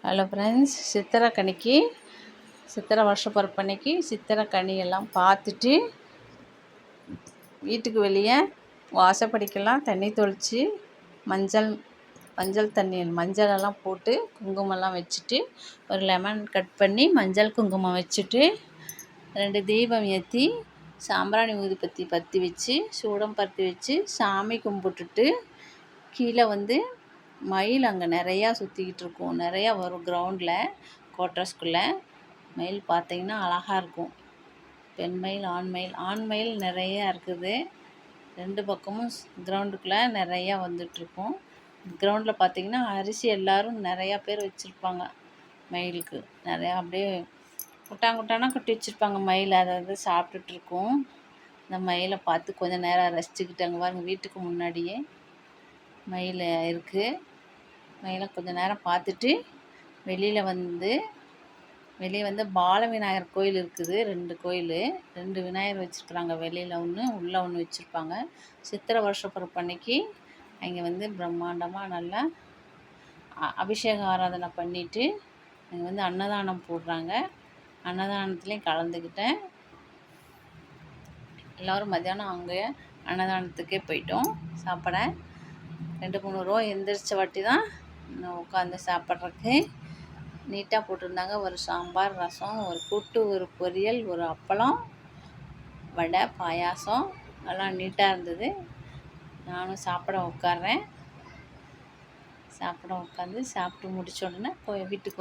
Hello friends, சித்திரை கனிக்கு சித்திரை வருஷப்பிறப்பன்னைக்கு சித்திரை கனியெல்லாம் பார்த்துட்டு வீட்டுக்கு வெளியே வாசப்படிக்கெல்லாம் தண்ணி தெளித்து மஞ்சள் தண்ணி மஞ்சளெல்லாம் போட்டு குங்குமம்லாம் வச்சுட்டு ஒரு லெமன் கட் பண்ணி மஞ்சள் குங்குமம் வச்சுட்டு 2 தீபம் ஏற்றி சாம்பிராணி ஊதுபத்தி பற்றி வச்சு சூடம் பற்றி வச்சு சாமி கும்பிட்டுட்டு கீழே மயில் அங்கே நிறையா சுற்றிக்கிட்டு இருக்கும். நிறையா வரும் கிரவுண்டில் குவார்ட்டர்ஸ்குள்ளே. மயில் பார்த்திங்கன்னா அழகாக இருக்கும். பெண் மயில் ஆண் மயில் நிறையா இருக்குது. 2 பக்கமும் கிரவுண்டுக்குள்ளே நிறையா வந்துட்டுருக்கும். கிரவுண்டில் பார்த்திங்கன்னா அரிசி எல்லோரும் நிறையா பேர் வச்சுருப்பாங்க. மயிலுக்கு நிறையா அப்படியே குட்டானா கட்டி வச்சுருப்பாங்க. மயில் அதை சாப்பிட்டுட்ருக்கும். இந்த மயிலை பார்த்து கொஞ்சம் நேரம் ரசிச்சுக்கிட்டு அங்கே பாருங்க வீட்டுக்கு முன்னாடியே மயில் இருக்குது. மயிலை கொஞ்சம் நேரம் பார்த்துட்டு வெளியே வந்து பால விநாயகர் கோயில் இருக்குது. 2 கோயில், 2 விநாயகர் வச்சுருக்குறாங்க. வெளியில் ஒன்று உள்ளே ஒன்று வச்சுருப்பாங்க. சித்திரை வருஷப்பிறப்பன்னைக்கு அங்கே பிரம்மாண்டமாக நல்லா அபிஷேக ஆராதனை பண்ணிவிட்டு அங்கே அன்னதானம் போடுறாங்க. அன்னதானத்துலேயும் கலந்துக்கிட்டேன். எல்லோரும் மத்தியானம் அங்கே அன்னதானத்துக்கே போயிட்டோம் சாப்பிட. 2-3 ரூபா எந்திரிச்ச வாட்டி தான் நான் உட்காந்து சாப்பிட்றதுக்கு. நீட்டாக போட்டிருந்தாங்க. ஒரு சாம்பார், ரசம், ஒரு கூட்டு, ஒரு பொரியல், ஒரு அப்பளம், வடை, பாயாசம் எல்லாம் நீட்டாக இருந்தது. நானும் சாப்பிட உட்காந்து சாப்பிட்டு முடிச்ச உடனே வீட்டுக்கு